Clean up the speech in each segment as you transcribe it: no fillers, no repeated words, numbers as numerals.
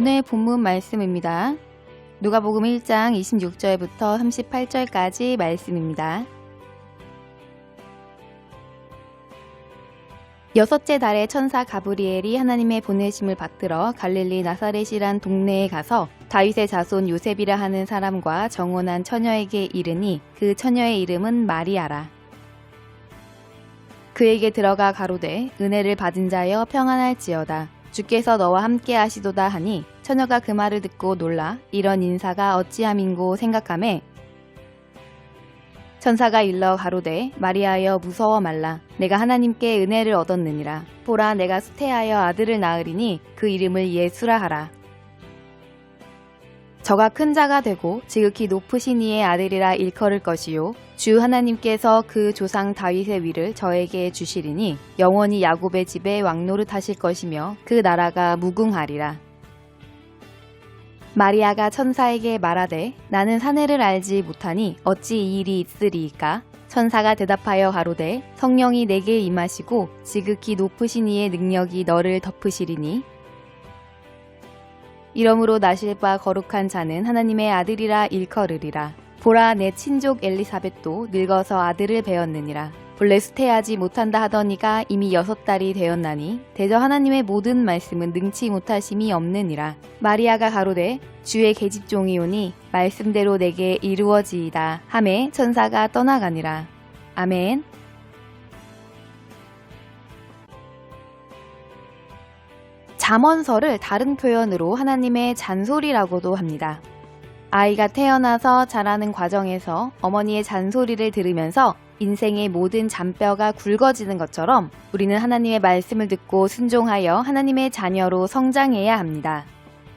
오늘 본문 말씀입니다. 누가복음 1장 26절부터 38절까지 말씀입니다. 여섯째 달에 천사 가브리엘이 하나님의 보내심을 받들어 갈릴리 나사렛이란 동네에 가서 다윗의 자손 요셉이라 하는 사람과 정혼한 처녀에게 이르니 그 처녀의 이름은 마리아라. 그에게 들어가 가로되 은혜를 받은 자여 평안할지어다. 주께서 너와 함께 하시도다 하니 처녀가 그 말을 듣고 놀라 이런 인사가 어찌함인고 생각하매 천사가 일러 가로되 마리아여 무서워 말라. 내가 하나님께 은혜를 얻었느니라. 보라 내가 수태하여 아들을 낳으리니 그 이름을 예수라 하라. 저가 큰 자가 되고 지극히 높으신 이의 아들이라 일컬을 것이요 주 하나님께서 그 조상 다윗의 위를 저에게 주시리니 영원히 야곱의 집에 왕노릇 하실 것이며 그 나라가 무궁하리라. 마리아가 천사에게 말하되 나는 사내를 알지 못하니 어찌 이 일이 있으리이까? 천사가 대답하여 가로되 성령이 내게 임하시고 지극히 높으신 이의 능력이 너를 덮으시리니 이러므로 나실 바 거룩한 자는 하나님의 아들이라 일컬으리라. 보라 내 친족 엘리사벳도 늙어서 아들을 배었느니라. 본래 수태하지 못한다 하더니가 이미 6달이 되었나니 대저 하나님의 모든 말씀은 능치 못하심이 없느니라. 마리아가 가로되 주의 계집종이오니 말씀대로 내게 이루어지이다 하매 천사가 떠나가니라. 아멘. 잠언서를 다른 표현으로 하나님의 잔소리라고도 합니다. 아이가 태어나서 자라는 과정에서 어머니의 잔소리를 들으면서 인생의 모든 잔뼈가 굵어지는 것처럼 우리는 하나님의 말씀을 듣고 순종하여 하나님의 자녀로 성장해야 합니다.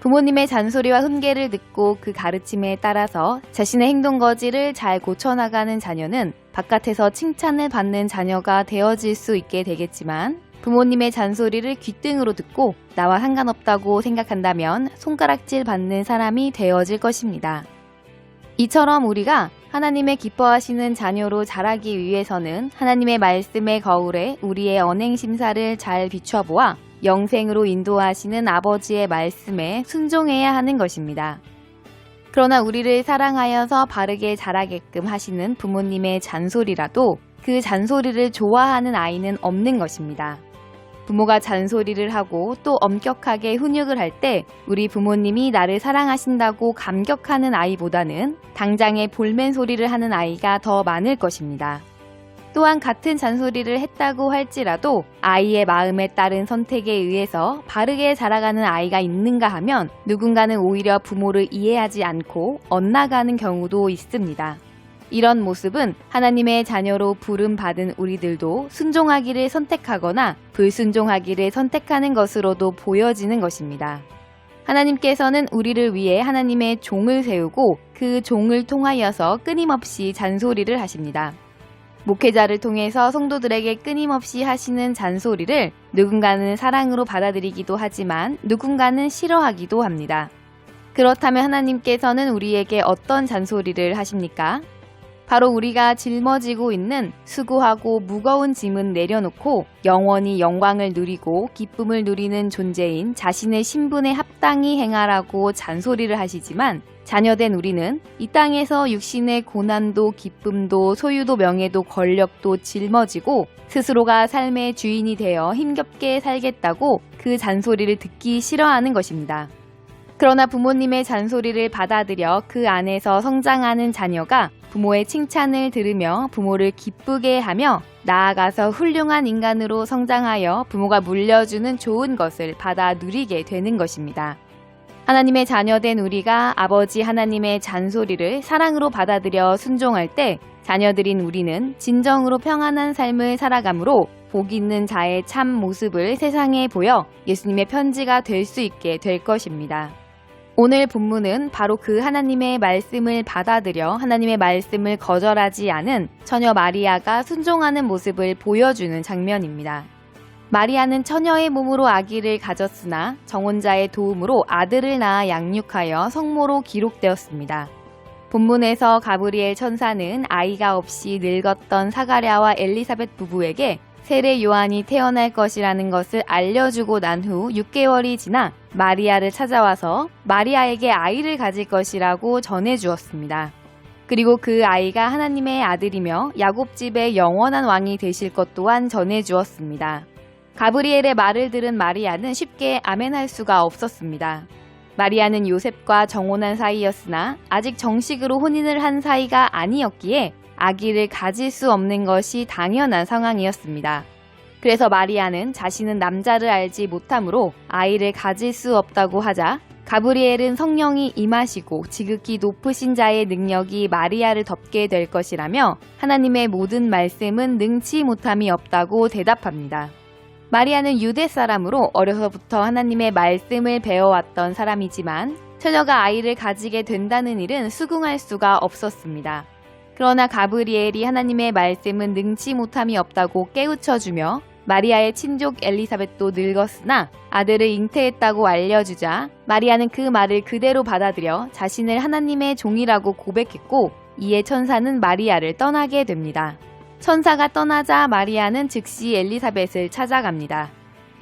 부모님의 잔소리와 훈계를 듣고 그 가르침에 따라서 자신의 행동 거지를 잘 고쳐나가는 자녀는 바깥에서 칭찬을 받는 자녀가 되어질 수 있게 되겠지만 부모님의 잔소리를 귓등으로 듣고 나와 상관없다고 생각한다면 손가락질 받는 사람이 되어질 것입니다. 이처럼 우리가 하나님의 기뻐하시는 자녀로 자라기 위해서는 하나님의 말씀의 거울에 우리의 언행심사를 잘 비춰보아 영생으로 인도하시는 아버지의 말씀에 순종해야 하는 것입니다. 그러나 우리를 사랑하여서 바르게 자라게끔 하시는 부모님의 잔소리라도 그 잔소리를 좋아하는 아이는 없는 것입니다. 부모가 잔소리를 하고 또 엄격하게 훈육을 할 때 우리 부모님이 나를 사랑하신다고 감격하는 아이보다는 당장에 볼멘 소리를 하는 아이가 더 많을 것입니다. 또한 같은 잔소리를 했다고 할지라도 아이의 마음에 따른 선택에 의해서 바르게 자라가는 아이가 있는가 하면 누군가는 오히려 부모를 이해하지 않고 엇나가는 경우도 있습니다. 이런 모습은 하나님의 자녀로 부름받은 우리들도 순종하기를 선택하거나 불순종하기를 선택하는 것으로도 보여지는 것입니다. 하나님께서는 우리를 위해 하나님의 종을 세우고 그 종을 통하여서 끊임없이 잔소리를 하십니다. 목회자를 통해서 성도들에게 끊임없이 하시는 잔소리를 누군가는 사랑으로 받아들이기도 하지만 누군가는 싫어하기도 합니다. 그렇다면 하나님께서는 우리에게 어떤 잔소리를 하십니까? 바로 우리가 짊어지고 있는 수고하고 무거운 짐은 내려놓고 영원히 영광을 누리고 기쁨을 누리는 존재인 자신의 신분에 합당히 행하라고 잔소리를 하시지만 자녀된 우리는 이 땅에서 육신의 고난도 기쁨도 소유도 명예도 권력도 짊어지고 스스로가 삶의 주인이 되어 힘겹게 살겠다고 그 잔소리를 듣기 싫어하는 것입니다. 그러나 부모님의 잔소리를 받아들여 그 안에서 성장하는 자녀가 부모의 칭찬을 들으며 부모를 기쁘게 하며 나아가서 훌륭한 인간으로 성장하여 부모가 물려주는 좋은 것을 받아 누리게 되는 것입니다. 하나님의 자녀된 우리가 아버지 하나님의 잔소리를 사랑으로 받아들여 순종할 때 자녀들인 우리는 진정으로 평안한 삶을 살아가므로 복 있는 자의 참 모습을 세상에 보여 예수님의 편지가 될 수 있게 될 것입니다. 오늘 본문은 바로 그 하나님의 말씀을 받아들여 하나님의 말씀을 거절하지 않은 처녀 마리아가 순종하는 모습을 보여주는 장면입니다. 마리아는 처녀의 몸으로 아기를 가졌으나 정혼자의 도움으로 아들을 낳아 양육하여 성모로 기록되었습니다. 본문에서 가브리엘 천사는 아이가 없이 늙었던 사가랴와 엘리사벳 부부에게 세례 요한이 태어날 것이라는 것을 알려주고 난 후 6개월이 지나 마리아를 찾아와서 마리아에게 아이를 가질 것이라고 전해주었습니다. 그리고 그 아이가 하나님의 아들이며 야곱 집의 영원한 왕이 되실 것 또한 전해주었습니다. 가브리엘의 말을 들은 마리아는 쉽게 아멘할 수가 없었습니다. 마리아는 요셉과 정혼한 사이였으나 아직 정식으로 혼인을 한 사이가 아니었기에 아기를 가질 수 없는 것이 당연한 상황이었습니다. 그래서 마리아는 자신은 남자를 알지 못하므로 아이를 가질 수 없다고 하자 가브리엘은 성령이 임하시고 지극히 높으신 자의 능력이 마리아를 덮게 될 것이라며 하나님의 모든 말씀은 능치 못함이 없다고 대답합니다. 마리아는 유대 사람으로 어려서부터 하나님의 말씀을 배워왔던 사람이지만 처녀가 아이를 가지게 된다는 일은 수긍할 수가 없었습니다. 그러나 가브리엘이 하나님의 말씀은 능치 못함이 없다고 깨우쳐주며 마리아의 친족 엘리사벳도 늙었으나 아들을 잉태했다고 알려주자 마리아는 그 말을 그대로 받아들여 자신을 하나님의 종이라고 고백했고 이에 천사는 마리아를 떠나게 됩니다. 천사가 떠나자 마리아는 즉시 엘리사벳을 찾아갑니다.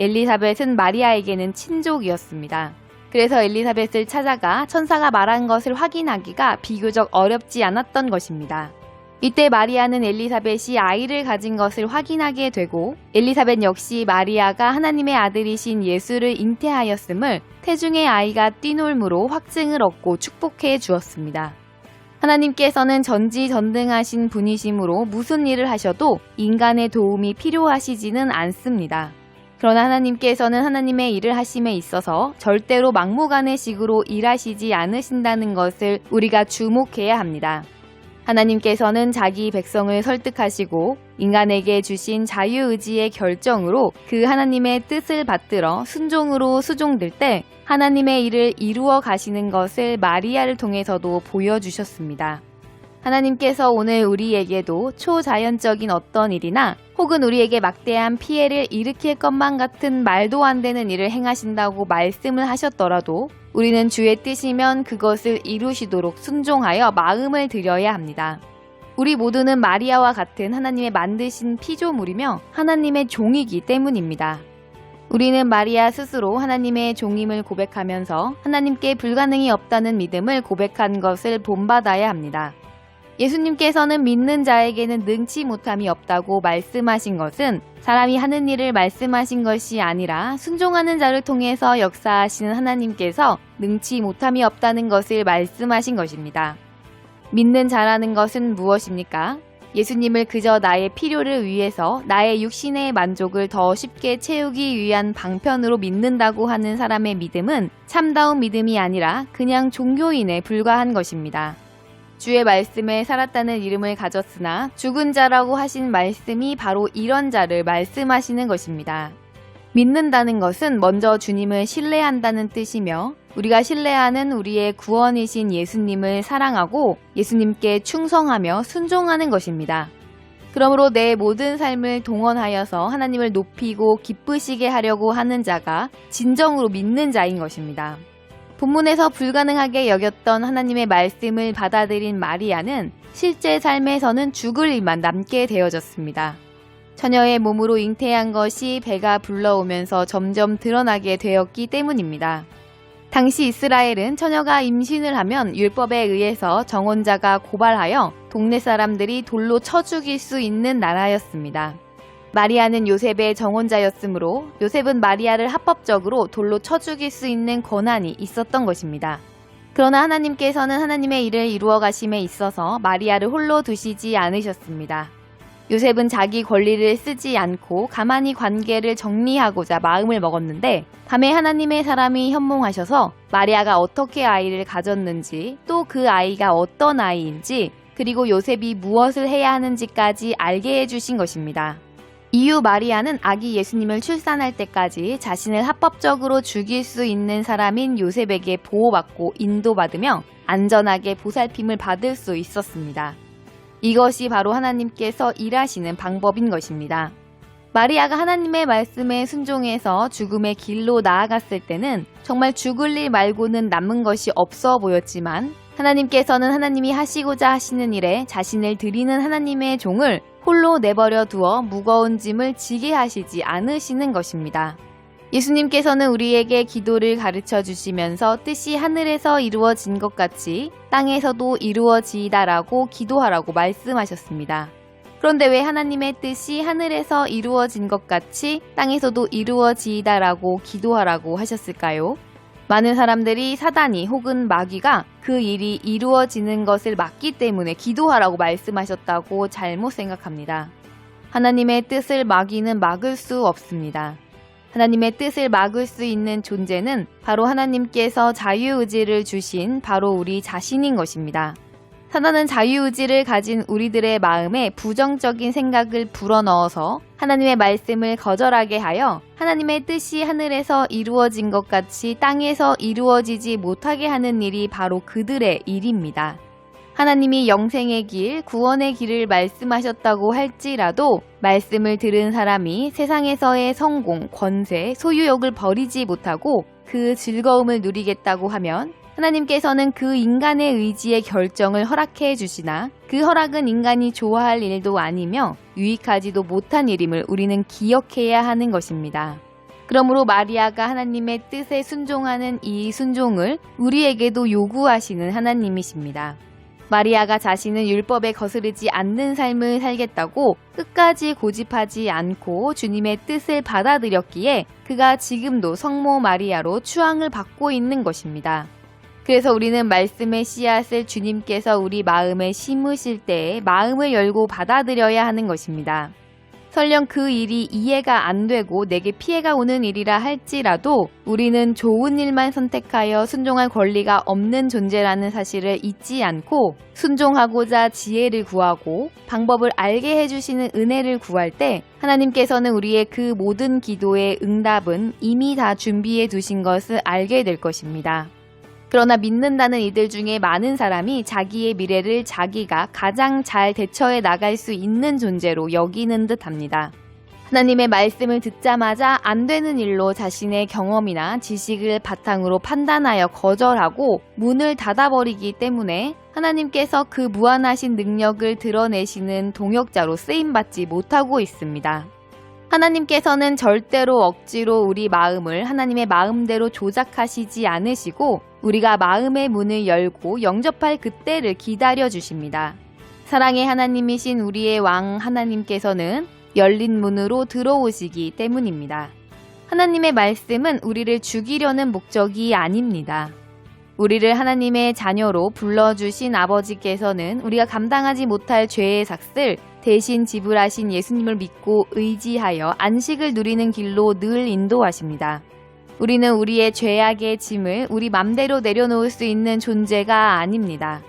엘리사벳은 마리아에게는 친족이었습니다. 그래서 엘리사벳을 찾아가 천사가 말한 것을 확인하기가 비교적 어렵지 않았던 것입니다. 이때 마리아는 엘리사벳이 아이를 가진 것을 확인하게 되고 엘리사벳 역시 마리아가 하나님의 아들이신 예수를 잉태하였음을 태중의 아이가 띠놀므로 확증을 얻고 축복해 주었습니다. 하나님께서는 전지전능하신 분이시므로 무슨 일을 하셔도 인간의 도움이 필요하시지는 않습니다. 그러나 하나님께서는 하나님의 일을 하심에 있어서 절대로 막무가내식으로 일하시지 않으신다는 것을 우리가 주목해야 합니다. 하나님께서는 자기 백성을 설득하시고 인간에게 주신 자유의지의 결정으로 그 하나님의 뜻을 받들어 순종으로 수종될 때 하나님의 일을 이루어 가시는 것을 마리아를 통해서도 보여주셨습니다. 하나님께서 오늘 우리에게도 초자연적인 어떤 일이나 혹은 우리에게 막대한 피해를 일으킬 것만 같은 말도 안 되는 일을 행하신다고 말씀을 하셨더라도 우리는 주의 뜻이면 그것을 이루시도록 순종하여 마음을 들여야 합니다. 우리 모두는 마리아와 같은 하나님의 만드신 피조물이며 하나님의 종이기 때문입니다. 우리는 마리아 스스로 하나님의 종임을 고백하면서 하나님께 불가능이 없다는 믿음을 고백한 것을 본받아야 합니다. 예수님께서는 믿는 자에게는 능치 못함이 없다고 말씀하신 것은 사람이 하는 일을 말씀하신 것이 아니라 순종하는 자를 통해서 역사하시는 하나님께서 능치 못함이 없다는 것을 말씀하신 것입니다. 믿는 자라는 것은 무엇입니까? 예수님을 그저 나의 필요를 위해서 나의 육신의 만족을 더 쉽게 채우기 위한 방편으로 믿는다고 하는 사람의 믿음은 참다운 믿음이 아니라 그냥 종교인에 불과한 것입니다. 주의 말씀에 살았다는 이름을 가졌으나 죽은 자라고 하신 말씀이 바로 이런 자를 말씀하시는 것입니다. 믿는다는 것은 먼저 주님을 신뢰한다는 뜻이며 우리가 신뢰하는 우리의 구원이신 예수님을 사랑하고 예수님께 충성하며 순종하는 것입니다. 그러므로 내 모든 삶을 동원하여서 하나님을 높이고 기쁘시게 하려고 하는 자가 진정으로 믿는 자인 것입니다. 본문에서 불가능하게 여겼던 하나님의 말씀을 받아들인 마리아는 실제 삶에서는 죽을 일만 남게 되어졌습니다. 처녀의 몸으로 잉태한 것이 배가 불러오면서 점점 드러나게 되었기 때문입니다. 당시 이스라엘은 처녀가 임신을 하면 율법에 의해서 정혼자가 고발하여 동네 사람들이 돌로 쳐 죽일 수 있는 나라였습니다. 마리아는 요셉의 정혼자였으므로 요셉은 마리아를 합법적으로 돌로 쳐 죽일 수 있는 권한이 있었던 것입니다. 그러나 하나님께서는 하나님의 일을 이루어 가심에 있어서 마리아를 홀로 두시지 않으셨습니다. 요셉은 자기 권리를 쓰지 않고 가만히 관계를 정리하고자 마음을 먹었는데 밤에 하나님의 사람이 현몽하셔서 마리아가 어떻게 아이를 가졌는지 또 그 아이가 어떤 아이인지 그리고 요셉이 무엇을 해야 하는지까지 알게 해주신 것입니다. 이후 마리아는 아기 예수님을 출산할 때까지 자신을 합법적으로 죽일 수 있는 사람인 요셉에게 보호받고 인도받으며 안전하게 보살핌을 받을 수 있었습니다. 이것이 바로 하나님께서 일하시는 방법인 것입니다. 마리아가 하나님의 말씀에 순종해서 죽음의 길로 나아갔을 때는 정말 죽을 일 말고는 남은 것이 없어 보였지만 하나님께서는 하나님이 하시고자 하시는 일에 자신을 드리는 하나님의 종을 홀로 내버려 두어 무거운 짐을 지게 하시지 않으시는 것입니다. 예수님께서는 우리에게 기도를 가르쳐 주시면서 뜻이 하늘에서 이루어진 것 같이 땅에서도 이루어지이다라고 기도하라고 말씀하셨습니다. 그런데 왜 하나님의 뜻이 하늘에서 이루어진 것 같이 땅에서도 이루어지이다라고 기도하라고 하셨을까요? 많은 사람들이 사단이 혹은 마귀가 그 일이 이루어지는 것을 막기 때문에 기도하라고 말씀하셨다고 잘못 생각합니다. 하나님의 뜻을 마귀는 막을 수 없습니다. 하나님의 뜻을 막을 수 있는 존재는 바로 하나님께서 자유의지를 주신 바로 우리 자신인 것입니다. 사단은 자유의지를 가진 우리들의 마음에 부정적인 생각을 불어넣어서 하나님의 말씀을 거절하게 하여 하나님의 뜻이 하늘에서 이루어진 것 같이 땅에서 이루어지지 못하게 하는 일이 바로 그들의 일입니다. 하나님이 영생의 길, 구원의 길을 말씀하셨다고 할지라도 말씀을 들은 사람이 세상에서의 성공, 권세, 소유욕을 버리지 못하고 그 즐거움을 누리겠다고 하면 하나님께서는 그 인간의 의지의 결정을 허락해 주시나 그 허락은 인간이 좋아할 일도 아니며 유익하지도 못한 일임을 우리는 기억해야 하는 것입니다. 그러므로 마리아가 하나님의 뜻에 순종하는 이 순종을 우리에게도 요구하시는 하나님이십니다. 마리아가 자신은 율법에 거스르지 않는 삶을 살겠다고 끝까지 고집하지 않고 주님의 뜻을 받아들였기에 그가 지금도 성모 마리아로 추앙을 받고 있는 것입니다. 그래서 우리는 말씀의 씨앗을 주님께서 우리 마음에 심으실 때에 마음을 열고 받아들여야 하는 것입니다. 설령 그 일이 이해가 안 되고 내게 피해가 오는 일이라 할지라도 우리는 좋은 일만 선택하여 순종할 권리가 없는 존재라는 사실을 잊지 않고 순종하고자 지혜를 구하고 방법을 알게 해주시는 은혜를 구할 때 하나님께서는 우리의 그 모든 기도의 응답은 이미 다 준비해 두신 것을 알게 될 것입니다. 그러나 믿는다는 이들 중에 많은 사람이 자기의 미래를 자기가 가장 잘 대처해 나갈 수 있는 존재로 여기는 듯합니다. 하나님의 말씀을 듣자마자 안 되는 일로 자신의 경험이나 지식을 바탕으로 판단하여 거절하고 문을 닫아버리기 때문에 하나님께서 그 무한하신 능력을 드러내시는 동역자로 쓰임받지 못하고 있습니다. 하나님께서는 절대로 억지로 우리 마음을 하나님의 마음대로 조작하시지 않으시고 우리가 마음의 문을 열고 영접할 그때를 기다려 주십니다. 사랑의 하나님이신 우리의 왕 하나님께서는 열린 문으로 들어오시기 때문입니다. 하나님의 말씀은 우리를 죽이려는 목적이 아닙니다. 우리를 하나님의 자녀로 불러주신 아버지께서는 우리가 감당하지 못할 죄의 삭을 대신 지불하신 예수님을 믿고 의지하여 안식을 누리는 길로 늘 인도하십니다. 우리는 우리의 죄악의 짐을 우리 맘대로 내려놓을 수 있는 존재가 아닙니다.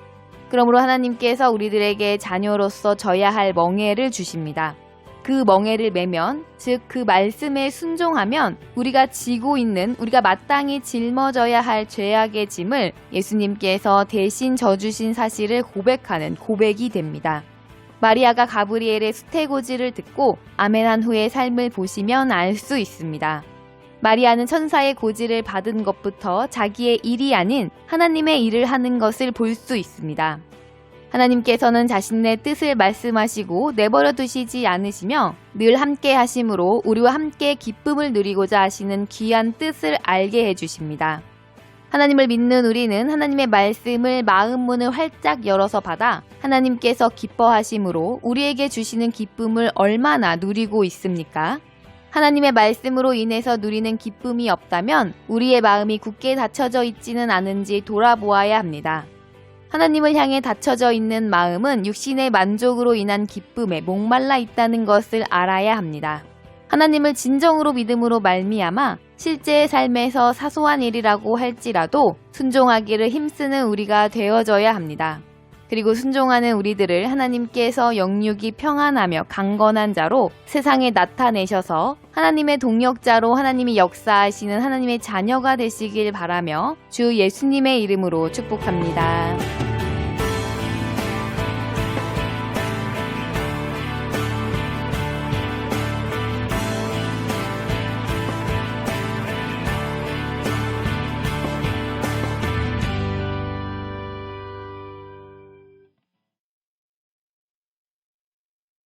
그러므로 하나님께서 우리들에게 자녀로서 져야 할 멍에를 주십니다. 그 멍에를 매면, 즉 그 말씀에 순종하면 우리가 지고 있는, 우리가 마땅히 짊어져야 할 죄악의 짐을 예수님께서 대신 져주신 사실을 고백하는 고백이 됩니다. 마리아가 가브리엘의 수태고지를 듣고 아멘한 후의 삶을 보시면 알 수 있습니다. 마리아는 천사의 고지를 받은 것부터 자기의 일이 아닌 하나님의 일을 하는 것을 볼 수 있습니다. 하나님께서는 자신의 뜻을 말씀하시고 내버려 두시지 않으시며 늘 함께 하심으로 우리와 함께 기쁨을 누리고자 하시는 귀한 뜻을 알게 해주십니다. 하나님을 믿는 우리는 하나님의 말씀을 마음 문을 활짝 열어서 받아 하나님께서 기뻐하심으로 우리에게 주시는 기쁨을 얼마나 누리고 있습니까? 하나님의 말씀으로 인해서 누리는 기쁨이 없다면 우리의 마음이 굳게 닫혀져 있지는 않은지 돌아보아야 합니다. 하나님을 향해 닫혀져 있는 마음은 육신의 만족으로 인한 기쁨에 목말라 있다는 것을 알아야 합니다. 하나님을 진정으로 믿음으로 말미암아 실제의 삶에서 사소한 일이라고 할지라도 순종하기를 힘쓰는 우리가 되어져야 합니다. 그리고 순종하는 우리들을 하나님께서 영육이 평안하며 강건한 자로 세상에 나타내셔서 하나님의 동역자로 하나님이 역사하시는 하나님의 자녀가 되시길 바라며 주 예수님의 이름으로 축복합니다.